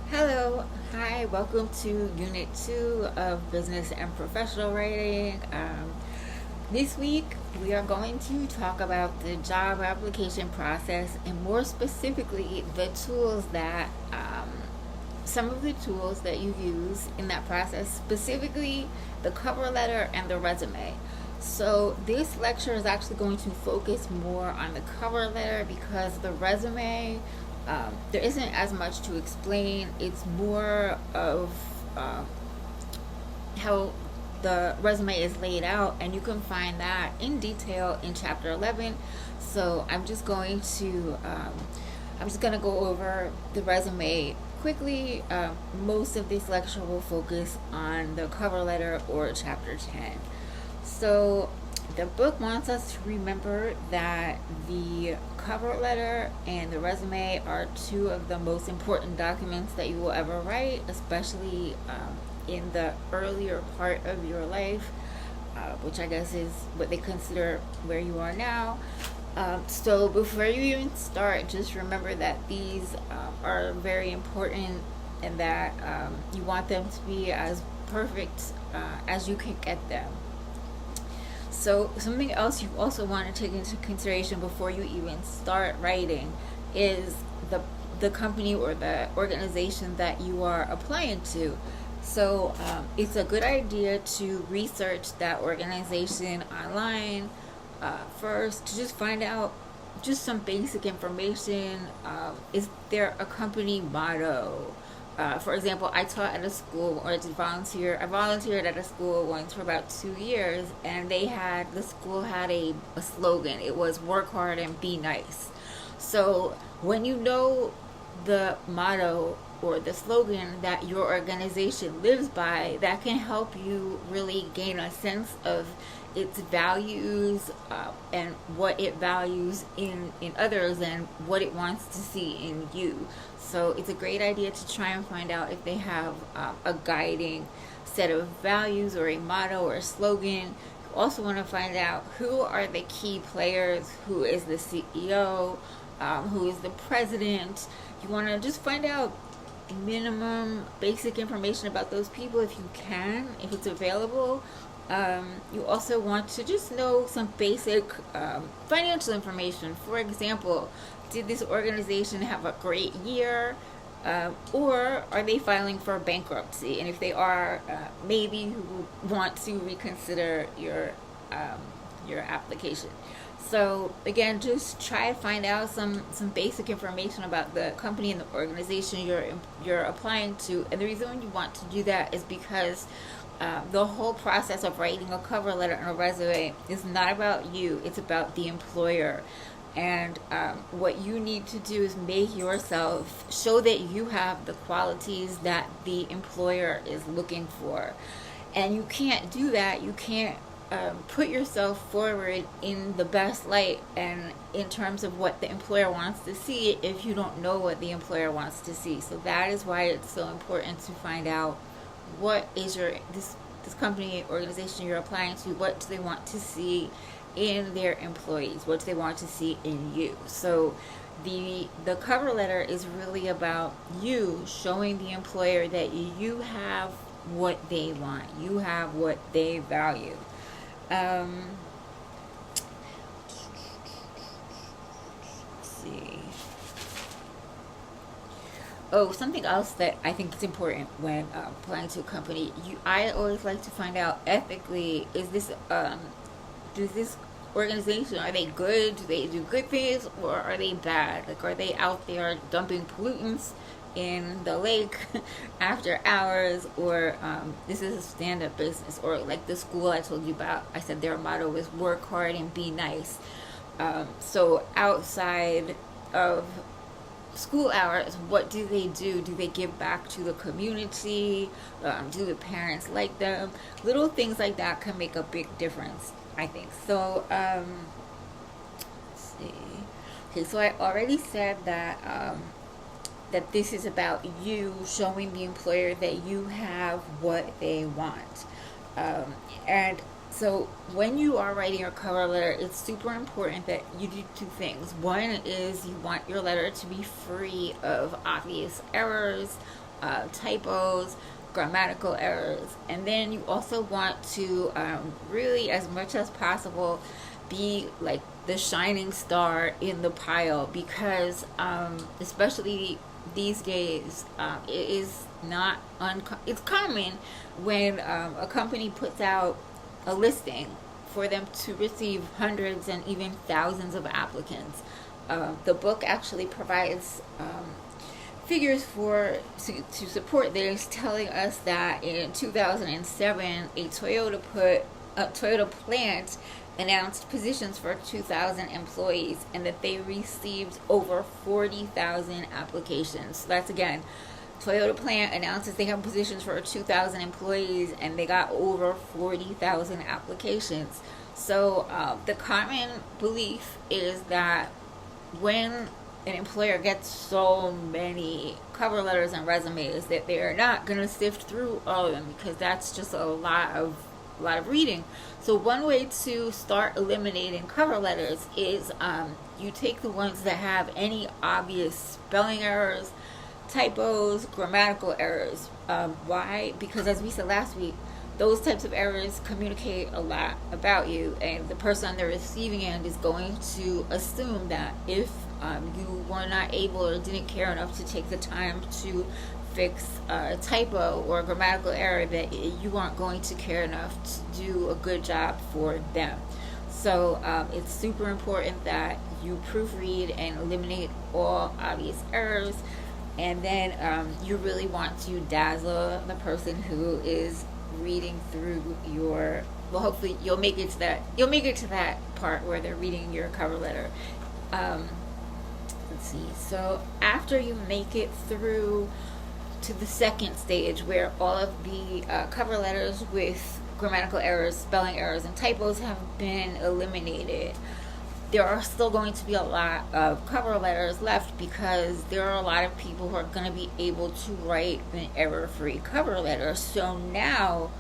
Hello, hi, welcome to Unit 2 of Business and Professional Writing. This week we are going to talk about the job application process and more specifically the tools that, some of the tools that you use in that process, specifically the cover letter and the resume. So, this lecture is actually going to focus more on the cover letter because the resume, there isn't as much to explain. It's more of um, how the resume is laid out, and you can find that in detail in chapter 11. So, I'm just going to go over the resume quickly. Most of this lecture will focus on the cover letter or chapter 10. So, the book wants us to remember that the cover letter and the resume are two of the most important documents that you will ever write, especially in the earlier part of your life, which I guess is what they consider where you are now. So before you even start, just remember that these are very important and that you want them to be as perfect as you can get them. So something else you also want to take into consideration before you even start writing is the company or the organization that you are applying to. So it's a good idea to research that organization online first to just find out just some basic information. Is there a company motto? For example, I taught at a school, or I did volunteer. I volunteered at a school once for about 2 years, and the school had a slogan. It was "Work hard and be nice." So when you know the motto or the slogan that your organization lives by, that can help you really gain a sense of its values and what it values in others and what it wants to see in you. So it's a great idea to try and find out if they have a guiding set of values or a motto or a slogan. You also want to find out who are the key players, who is the CEO, who is the president. You want to just find out minimum basic information about those people if you can, if it's available. You also want to just know some basic financial information. For example, did this organization have a great year? Or are they filing for bankruptcy? And if they are, maybe you want to reconsider your application. So again, just try to find out some basic information about the company and the organization you're applying to. And the reason you want to do that is because the whole process of writing a cover letter and a resume is not about you; it's about the employer. And what you need to do is make yourself show that you have the qualities that the employer is looking for. And you can't do that. You can't put yourself forward in the best light and in terms of what the employer wants to see if you don't know what the employer wants to see. So that is why it's so important to find out what is this company organization you're applying to, what do they want to see in their employees, what do they want to see in you. So the cover letter is really about you showing the employer that you have what they want, you have what they value. um let's see. Oh, something else that I think is important when applying to a company, I always like to find out ethically, is this does this organization, are they good? Do they do good things, or are they bad? Like, are they out there dumping pollutants in the lake after hours, or this is a stand-up business, or like the school I told you about. I said their motto is "Work hard and be nice." So outside of school hours, what do they do? Do they give back to the community? Do the parents like them? Little things like that can make a big difference, I think. So, let's see. Okay, so I already said that that this is about you showing the employer that you have what they want. And so when you are writing your cover letter, it's super important that you do two things. One is you want your letter to be free of obvious errors, typos, grammatical errors. And then you also want to really, as much as possible, be like the shining star in the pile, because especially these days, it is not it's common when a company puts out a listing for them to receive hundreds and even thousands of applicants. The book actually provides figures to support this, telling us that in 2007, a Toyota plant announced positions for 2,000 employees, and that they received over 40,000 applications. So that's, again, Toyota plant announces they have positions for 2,000 employees, and they got over 40,000 applications. So the common belief is that when an employer gets so many cover letters and resumes, that they are not going to sift through all of them, because that's just a lot of reading. So one way to start eliminating cover letters is you take the ones that have any obvious spelling errors, typos, grammatical errors. Why? Because, as we said last week, those types of errors communicate a lot about you, and the person on the receiving end is going to assume that if you were not able or didn't care enough to take the time to fix a typo or a grammatical error, that you aren't going to care enough to do a good job for them. So it's super important that you proofread and eliminate all obvious errors. And then you really want to dazzle the person who is reading through your, well, hopefully you'll make it to that part where they're reading your cover letter. Let's see. So after you make it through to the second stage, where all of the cover letters with grammatical errors, spelling errors, and typos have been eliminated, there are still going to be a lot of cover letters left, because there are a lot of people who are going to be able to write an error-free cover letter. So now,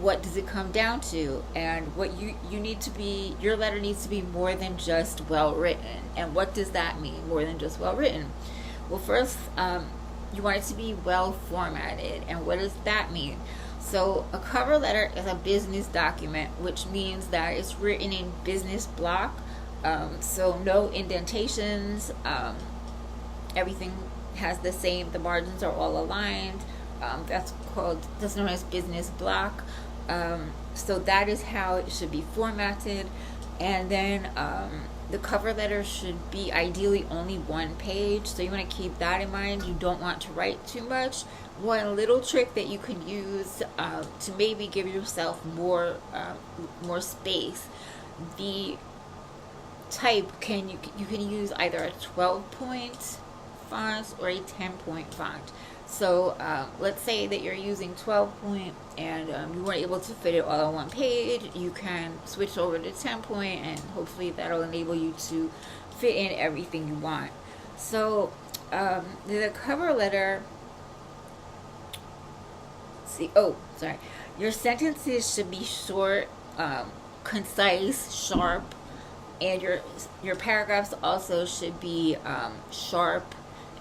what does it come down to? And what you need to be, your letter needs to be more than just well written. And what does that mean, more than just well written? Well, first, you want it to be well formatted. And what does that mean? So a cover letter is a business document, which means that it's written in business block. So no indentations. Everything has the same. The margins are all aligned. That's known as business block. So that is how it should be formatted. And then the cover letter should be ideally only one page. So you want to keep that in mind. You don't want to write too much. One little trick that you can use to maybe give yourself more space, the type you can use either a 12-point font or a 10-point font. So let's say that you're using 12-point and you weren't able to fit it all on one page. You can switch over to 10-point, and hopefully that'll enable you to fit in everything you want. So the cover letter, your sentences should be short, concise, sharp, and your paragraphs also should be sharp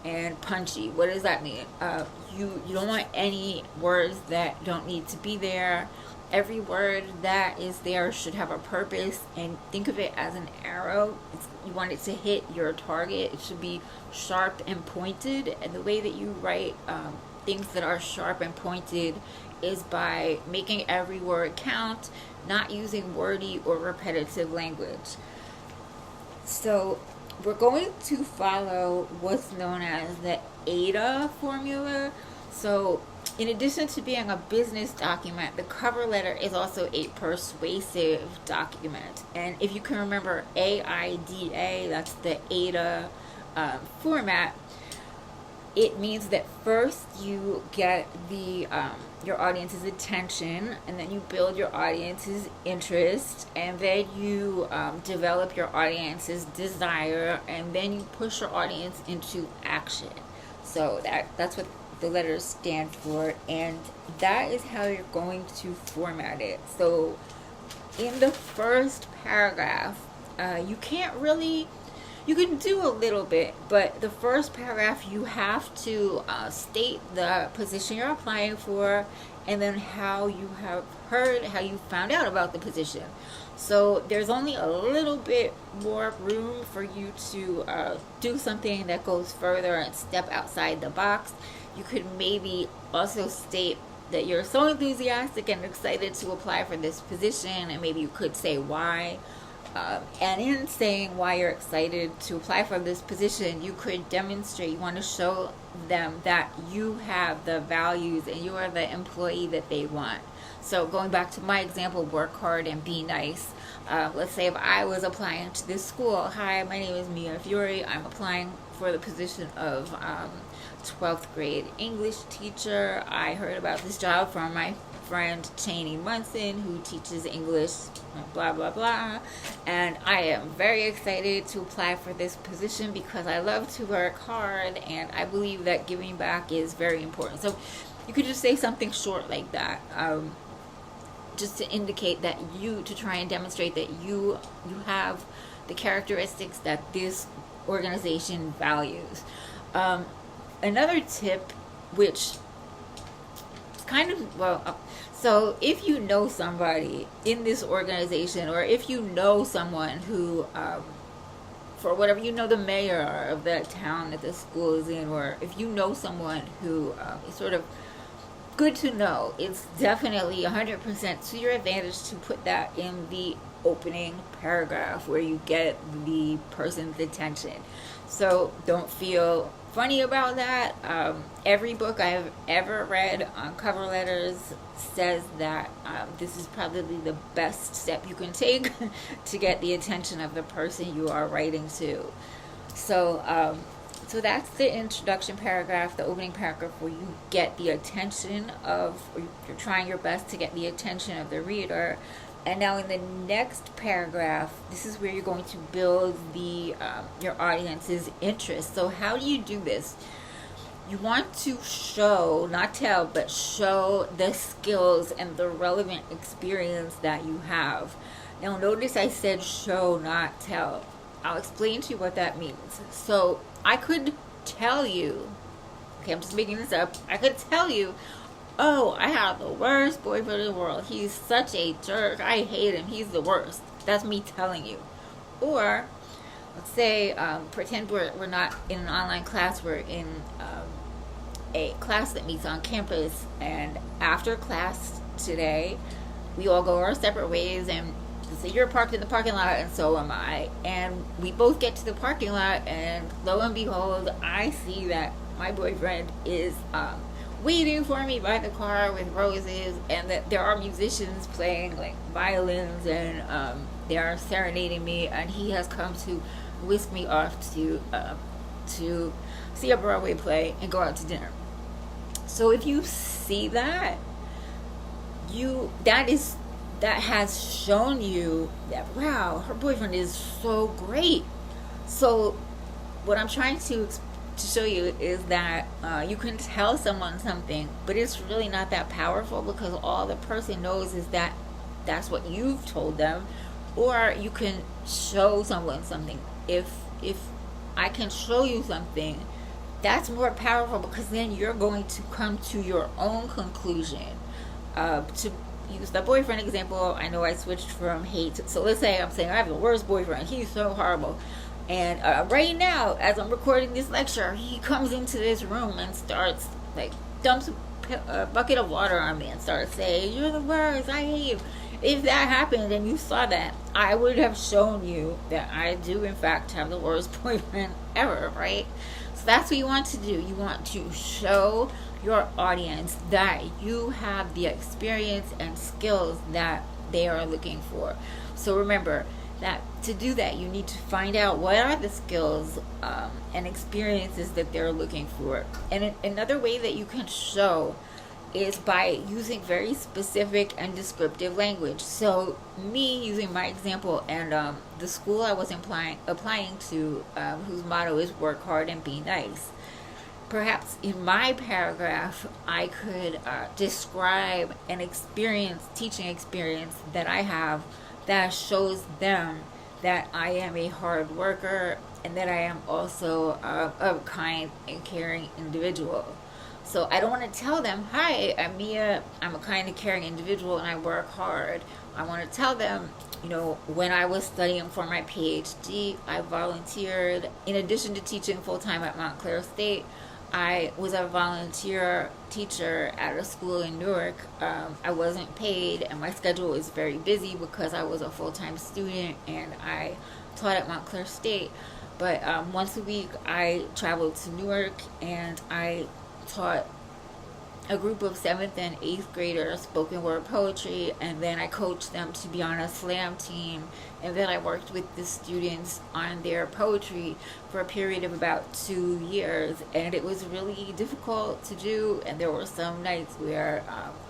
and punchy. What does that mean? You don't want any words that don't need to be there. Every word that is there should have a purpose, and think of it as an arrow. You want it to hit your target. It should be sharp and pointed, and the way that you write things that are sharp and pointed is by making every word count, not using wordy or repetitive language. So we're going to follow what's known as the AIDA formula. So in addition to being a business document, the cover letter is also a persuasive document. And if you can remember AIDA, that's the AIDA format. It means that first you get your audience's attention, and then you build your audience's interest, and then you develop your audience's desire, and then you push your audience into action. So that's what the letters stand for, and that is how you're going to format it. So in the first paragraph, you can't really You can do a little bit, but the first paragraph you have to state the position you're applying for, and then how you have heard, how you found out about the position. So there's only a little bit more room for you to do something that goes further and step outside the box. You could maybe also state that you're so enthusiastic and excited to apply for this position, and maybe you could say why. And in saying why you're excited to apply for this position, you could demonstrate, you want to show them that you have the values and you are the employee that they want. So going back to my example, work hard and be nice. Let's say if I was applying to this school, hi, my name is Mia Fiore. I'm applying for the position of 12th grade English teacher. I heard about this job from my friend Cheney Munson, who teaches English, blah blah blah, and I am very excited to apply for this position because I love to work hard and I believe that giving back is very important. So you could just say something short like that, just to indicate that to try and demonstrate that you have the characteristics that this organization values. Another tip, which kind of, so if you know somebody in this organization, or if you know someone who, for whatever, you know the mayor of that town that the school is in, or if you know someone who is sort of good to know, it's definitely 100% to your advantage to put that in the opening paragraph where you get the person's attention. So don't feel funny about that. Every book I've ever read on cover letters says that this is probably the best step you can take to get the attention of the person you are writing to. So so that's the introduction paragraph, the opening paragraph, where you get the attention of, or you're trying your best to get the attention of the reader. And now in the next paragraph, this is where you're going to build the your audience's interest. So how do you do this? You want to show, not tell, but show the skills and the relevant experience that you have. Now notice I said show, not tell. I'll explain to you what that means. So I could tell you, okay, I'm just making this up. I could tell you, oh, I have the worst boyfriend in the world. He's such a jerk. I hate him. He's the worst. That's me telling you. Or, let's say, pretend we're not in an online class. We're in a class that meets on campus. And after class today, we all go our separate ways. And let's say you're parked in the parking lot and so am I. And we both get to the parking lot and lo and behold, I see that my boyfriend is waiting for me by the car with roses, and that there are musicians playing like violins, and they are serenading me, and he has come to whisk me off to see a Broadway play and go out to dinner. So if you see that, that has shown you that, wow, her boyfriend is so great. So what I'm trying to show you is that you can tell someone something, but it's really not that powerful, because all the person knows is that that's what you've told them. Or you can show someone something. If I can show you something, that's more powerful, because then you're going to come to your own conclusion. To use the boyfriend example, I know I switched from hate. So let's say I'm saying I have the worst boyfriend. He's so horrible. And right now, as I'm recording this lecture, he comes into this room and starts, like, dumps a bucket of water on me and starts saying, you're the worst, I hate you. If that happened and you saw that, I would have shown you that I do, in fact, have the worst boyfriend ever, right? So that's what you want to do. You want to show your audience that you have the experience and skills that they are looking for. So remember that to do that, you need to find out what are the skills and experiences that they're looking for. And another way that you can show is by using very specific and descriptive language. So me using my example and the school I was applying to, whose motto is work hard and be nice. Perhaps in my paragraph, I could describe an teaching experience that I have that shows them that I am a hard worker and that I am also a kind and caring individual. So I don't want to tell them, hi, I'm Mia, I'm a kind and caring individual and I work hard. I want to tell them, when I was studying for my PhD, I volunteered. In addition to teaching full time at Montclair State, I was a volunteer teacher at a school in Newark. I wasn't paid, and my schedule was very busy because I was a full time student and I taught at Montclair State. But once a week, I traveled to Newark and I taught a group of 7th and 8th graders spoken word poetry, and then I coached them to be on a slam team, and then I worked with the students on their poetry for a period of about 2 years, and it was really difficult to do, and there were some nights where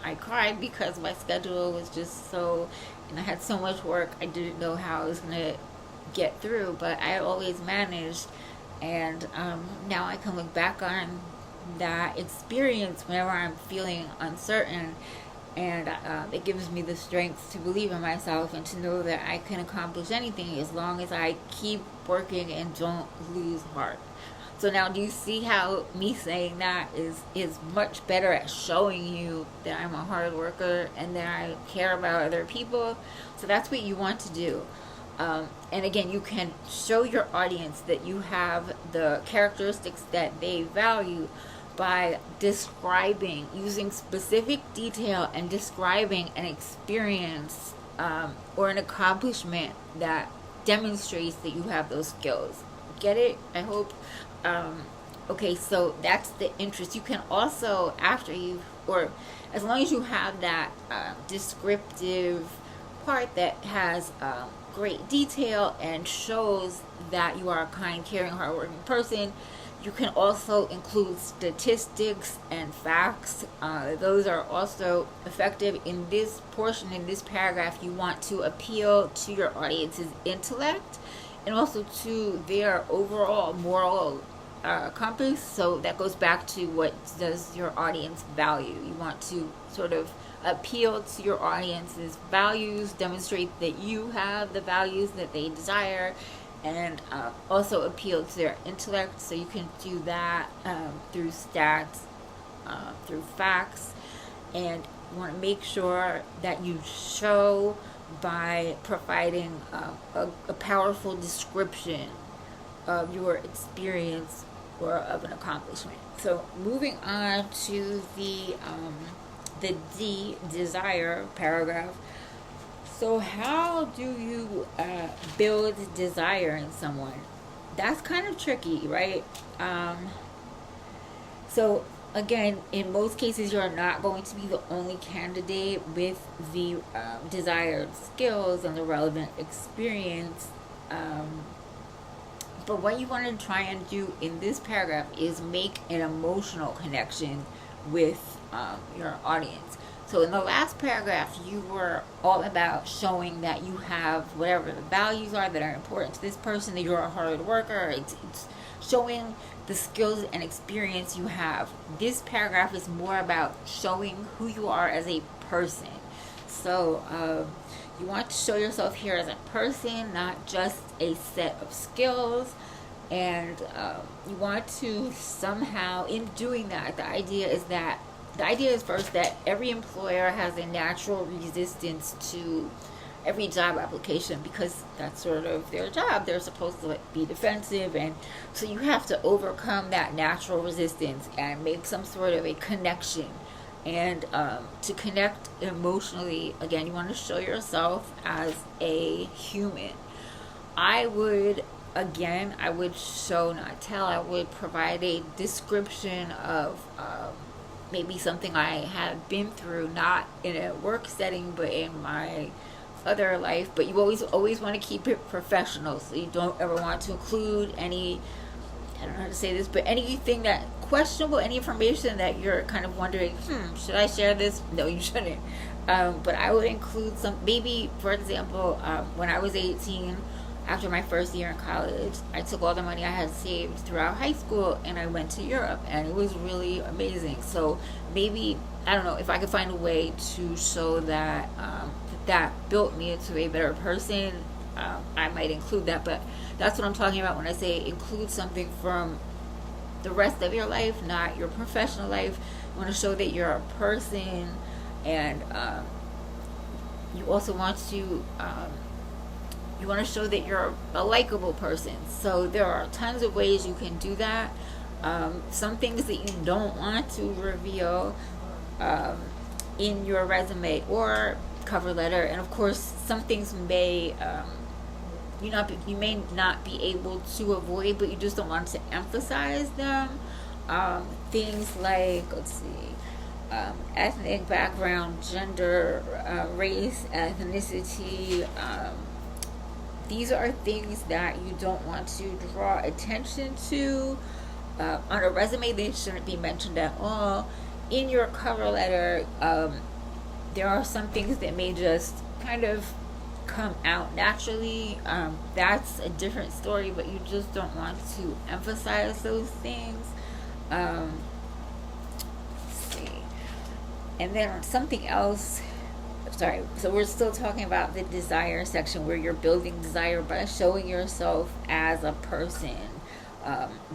I cried because my schedule was just and I had so much work, I didn't know how I was going to get through, but I always managed, and now I can look back on that experience whenever I'm feeling uncertain, and it gives me the strength to believe in myself and to know that I can accomplish anything as long as I keep working and don't lose heart. So now, do you see how me saying that is much better at showing you that I'm a hard worker and that I care about other people? So that's what you want to do. And again, you can show your audience that you have the characteristics that they value by using specific detail and describing an experience or an accomplishment that demonstrates that you have those skills. Get it? I hope. Okay, so that's the interest. You can also, or as long as you have that descriptive part that has great detail and shows that you are a kind, caring, hardworking person, you can also include statistics and facts. Those are also effective in this portion, in this paragraph. You want to appeal to your audience's intellect and also to their overall moral compass. So that goes back to, what does your audience value? You want to sort of appeal to your audience's values, demonstrate that you have the values that they desire, and also appeal to their intellect. So you can do that through stats, through facts, and you want to make sure that you show by providing a powerful description of your experience or of an accomplishment. So moving on to the desire paragraph. So how do you build desire in someone? That's kind of tricky, right? So again, in most cases, you're not going to be the only candidate with the desired skills and the relevant experience. But what you want to try and do in this paragraph is make an emotional connection with your audience. So in the last paragraph, you were all about showing that you have whatever the values are that are important to this person, that you're a hard worker. It's showing the skills and experience you have. This paragraph is more about showing who you are as a person. So you want to show yourself here as a person, not just a set of skills. And you want to somehow, in doing that, the idea is first that every employer has a natural resistance to every job application, because that's sort of their job. They're supposed to be defensive, and so you have to overcome that natural resistance and make some sort of a connection. And to connect emotionally, again, you want to show yourself as a human. I would show, not tell. I would provide a description of maybe something I have been through, not in a work setting, but in my other life. But you always want to keep it professional. So you don't ever want to include any, I don't know how to say this, but anything that questionable, any information that you're kind of wondering, should I share this? No, you shouldn't. But I would include maybe, for example, when I was 18, after my first year in college, I took all the money I had saved throughout high school and I went to Europe, and it was really amazing. So maybe, I don't know, if I could find a way to show that that built me into a better person, I might include that. But that's what I'm talking about when I say include something from the rest of your life, not your professional life. You want to show that you're a person, and you also want to show that you're a likable person. So there are tons of ways you can do that. Some things that you don't want to reveal in your resume or cover letter, and of course some things may you may not be able to avoid, but you just don't want to emphasize them. Things like, let's see, ethnic background, gender, race, ethnicity. These are things that you don't want to draw attention to. On a resume, they shouldn't be mentioned at all. In your cover letter, there are some things that may just kind of come out naturally. That's a different story, but you just don't want to emphasize those things. Let's see. And then something else. Sorry, so we're still talking about the desire section, where you're building desire by showing yourself as a person.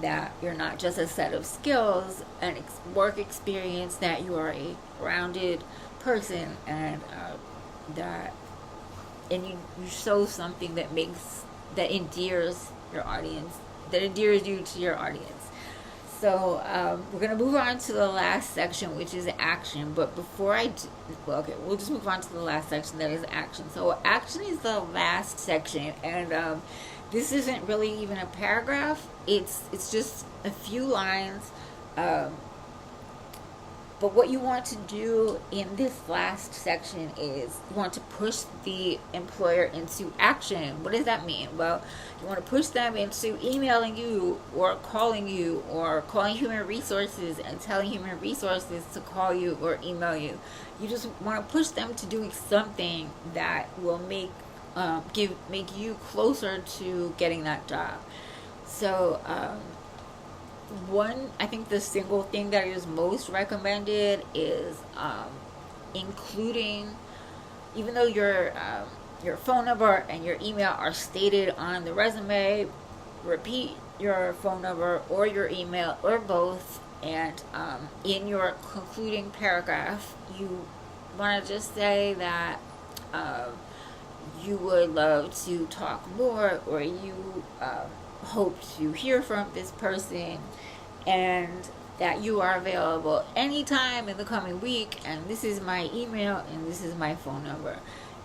That you're not just a set of skills and work experience, that you are a rounded person, and you show something that endears you to your audience. So we're going to move on to the last section, which is action. But before we'll just move on to the last section, that is action. So action is the last section, and this isn't really even a paragraph. It's just a few lines. But what you want to do in this last section is you want to push the employer into action. What does that mean? Well, you want to push them into emailing you or calling human resources and telling human resources to call you or email you. You just want to push them to doing something that will make you closer to getting that job. So I think the single thing that is most recommended is including, even though your phone number and your email are stated on the resume, repeat your phone number or your email or both, and in your concluding paragraph you want to just say that you would love to talk more, or you hope to hear from this person, and that you are available anytime in the coming week, and this is my email and this is my phone number.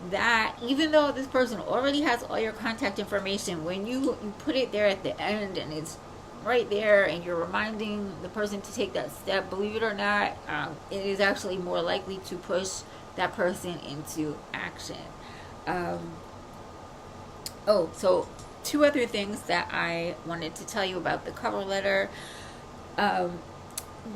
That even though this person already has all your contact information, when you put it there at the end and it's right there and you're reminding the person to take that step, believe it or not, it is actually more likely to push that person into action. So 2 other things that I wanted to tell you about the cover letter.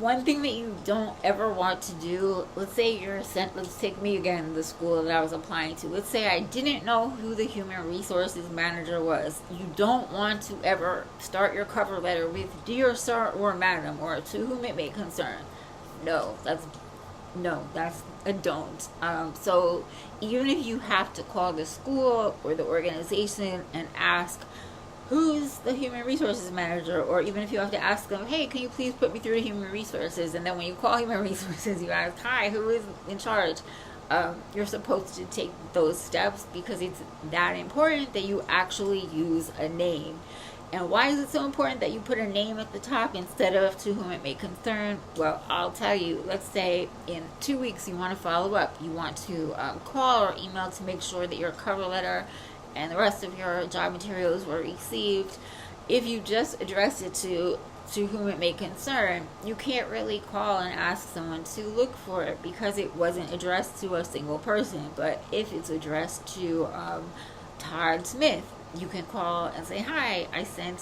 One thing that you don't ever want to do, let's take me again, the school that I was applying to. Let's say I didn't know who the human resources manager was. You don't want to ever start your cover letter with "Dear Sir" or "Madam" or "To whom it may concern." That's a don't. So even if you have to call the school or the organization and ask, who's the human resources manager, or even if you have to ask them, hey, can you please put me through to human resources, and then when you call human resources you ask, hi, who is in charge, you're supposed to take those steps, because it's that important that you actually use a name. And why is it so important that you put a name at the top instead of "to whom it may concern"? Well, I'll tell you. Let's say in 2 weeks you want to follow up. You want to call or email to make sure that your cover letter and the rest of your job materials were received. If you just address it to whom it may concern, you can't really call and ask someone to look for it, because it wasn't addressed to a single person. But if it's addressed to Todd Smith, you can call and say, hi, I sent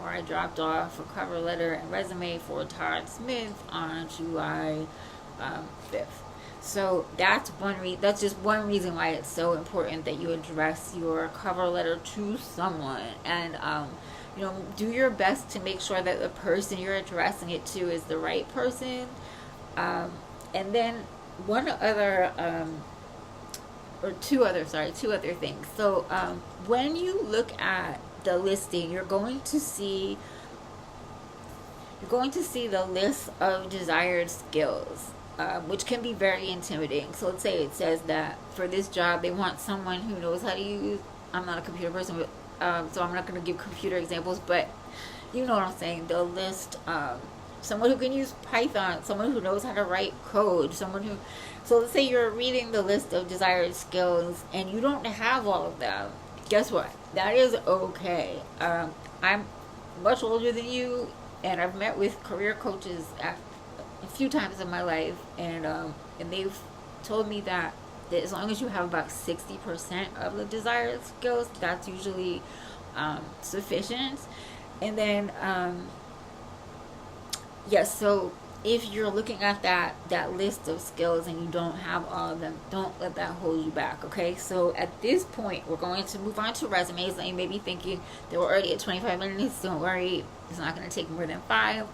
or I dropped off a cover letter and resume for Todd Smith on July 5th. So that's just one reason why it's so important that you address your cover letter to someone, and do your best to make sure that the person you're addressing it to is the right person. And then one other two other things. So when you look at the listing, you're going to see the list of desired skills, which can be very intimidating. So let's say it says that for this job, they want someone who knows how to use. I'm not a computer person, but, so I'm not going to give computer examples, but you know what I'm saying. They'll list someone who can use Python, someone who knows how to write code, someone who. So let's say you're reading the list of desired skills and you don't have all of them. Guess what? That is okay. I'm much older than you, and I've met with career coaches a few times in my life, and they've told me that as long as you have about 60% of the desired skills, that's usually sufficient. And then yes, so if you're looking at that list of skills and you don't have all of them, don't let that hold you back. Okay, so at this point we're going to move on to resumes. Now you may be thinking that we're already at 25 minutes. Don't worry, it's not going to take more than 5.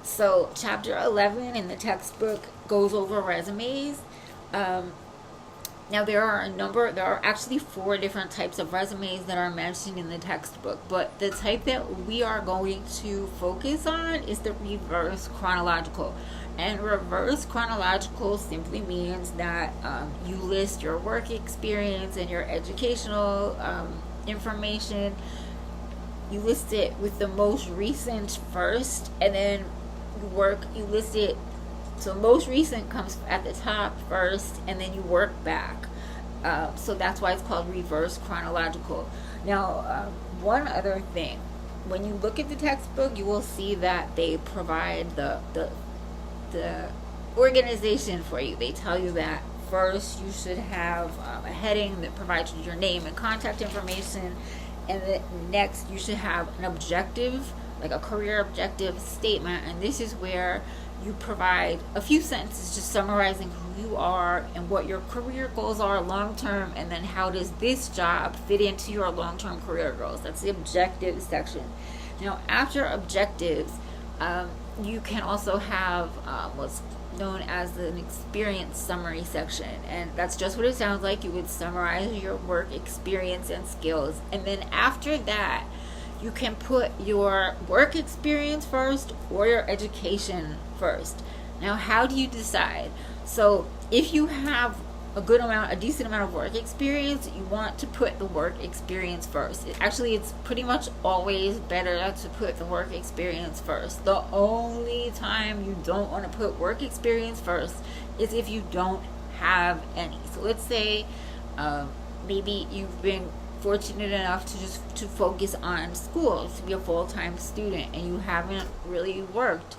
So chapter 11 in the textbook goes over resumes. Now there are actually 4 different types of resumes that are mentioned in the textbook, but the type that we are going to focus on is the reverse chronological. And reverse chronological simply means that you list your work experience and your educational information. You list it with the most recent first, and then you list it. So most recent comes at the top first, and then you work back. So that's why it's called reverse chronological. Now, one other thing. When you look at the textbook, you will see that they provide the organization for you. They tell you that first you should have a heading that provides you your name and contact information, and then next you should have an objective, like a career objective statement, and this is where you provide a few sentences just summarizing who you are and what your career goals are long term, and then how does this job fit into your long term career goals. That's the objective section. Now, after objectives, you can also have what's known as an experience summary section, and that's just what it sounds like. You would summarize your work experience and skills, and then after that you can put your work experience first or your education first. Now, how do you decide? So if you have a decent amount of work experience, you want to put the work experience first. It's pretty much always better to put the work experience first. The only time you don't want to put work experience first is if you don't have any. So let's say maybe you've been fortunate enough to focus on school, to be a full-time student, and you haven't really worked.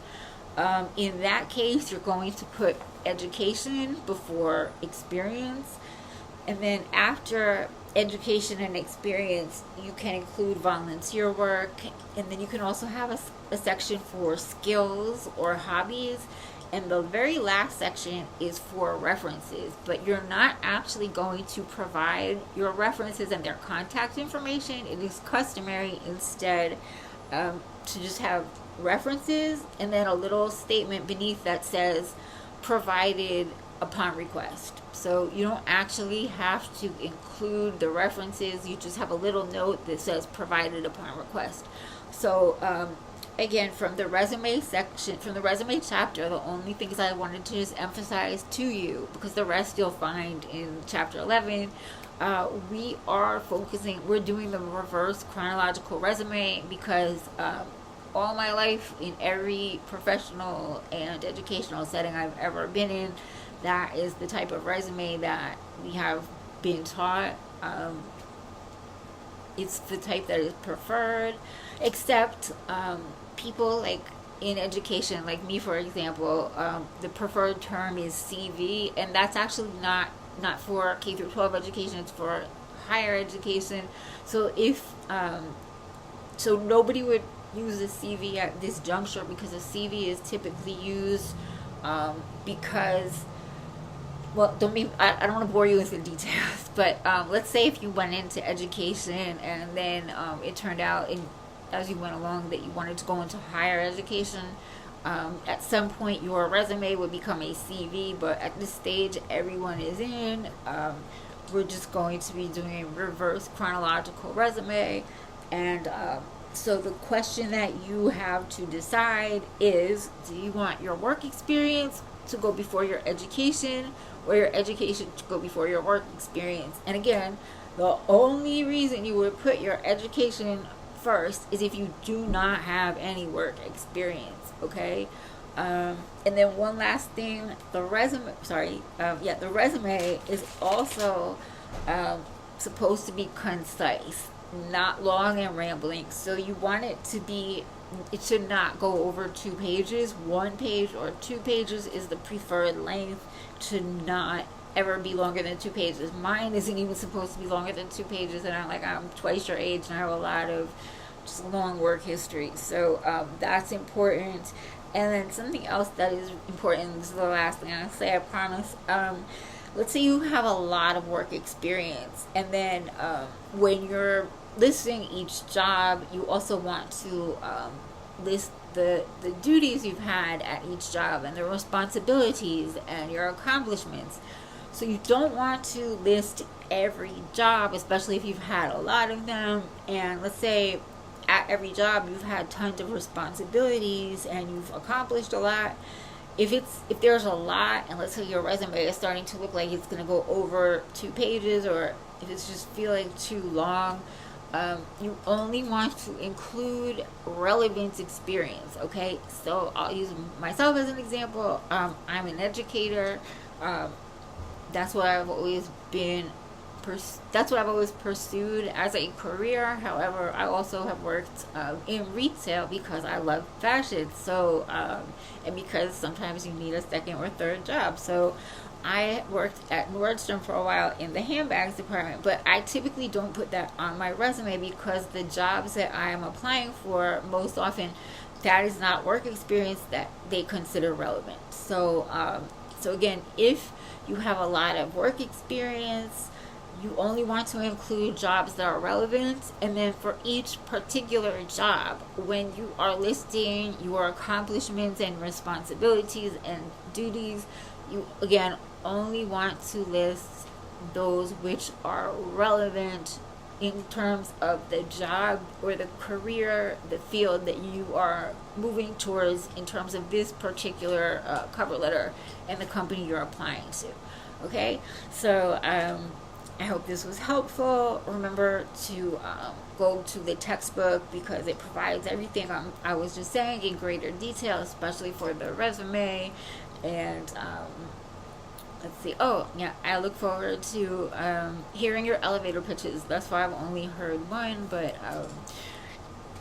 In that case, you're going to put education before experience, and then after education and experience, you can include volunteer work, and then you can also have a section for skills or hobbies. And the very last section is for references, but you're not actually going to provide your references and their contact information. It is customary instead to just have references and then a little statement beneath that says provided upon request. So you don't actually have to include the references. You just have a little note that says provided upon request. So again, from the resume chapter, the only things I wanted to just emphasize to you, because the rest you'll find in chapter 11, we're doing the reverse chronological resume because all my life, in every professional and educational setting I've ever been in, that is the type of resume that we have been taught. It's the type that is preferred, except people like in education, like me for example, the preferred term is CV, and that's actually not for K through 12 education. It's for higher education. So so nobody would use a CV at this juncture, because a CV is typically used because, well, I don't want to bore you with the details, but let's say if you went into education and then it turned out as you went along that you wanted to go into higher education, at some point your resume would become a CV, but at this stage everyone is in, we're just going to be doing a reverse chronological resume. And so the question that you have to decide is, do you want your work experience to go before your education, or your education to go before your work experience? And again, the only reason you would put your education first is if you do not have any work experience, okay? And then one last thing, the resume, the resume is also supposed to be concise, not long and rambling. So you want it to be, it should not go over 2 pages. 1 page or 2 pages is the preferred length. It should not ever be longer than 2 pages. Mine isn't even supposed to be longer than 2 pages, and I'm twice your age and I have a lot of just long work history. So that's important. And then something else that is important, this is the last thing I'll say, I promise. Let's say you have a lot of work experience, and then when you're listing each job, you also want to list the duties you've had at each job and the responsibilities and your accomplishments. So you don't want to list every job, especially if you've had a lot of them. And let's say at every job you've had tons of responsibilities and you've accomplished a lot. If there's a lot, and let's say your resume is starting to look like it's going to go over 2 pages, or if it's just feeling too long, you only want to include relevant experience. Okay, so I'll use myself as an example. I'm an educator. That's what I've always been. That's what I've always pursued as a career. However, I also have worked in retail because I love fashion. So, and because sometimes you need a second or third job. So, I worked at Nordstrom for a while in the handbags department, but I typically don't put that on my resume because the jobs that I am applying for, most often, that is not work experience that they consider relevant. So, so again, if you have a lot of work experience, you only want to include jobs that are relevant. And then for each particular job, when you are listing your accomplishments and responsibilities and duties, you again only want to list those which are relevant in terms of the job or the career, the field that you are moving towards in terms of this particular cover letter and the company you're applying to. Okay, so I hope this was helpful. Remember to go to the textbook because it provides everything I was just saying in greater detail, especially for the resume. And let's see. Oh, yeah, I look forward to hearing your elevator pitches. Thus far, I've only heard one, but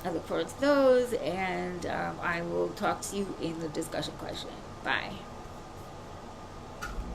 I look forward to those. And I will talk to you in the discussion question. Bye.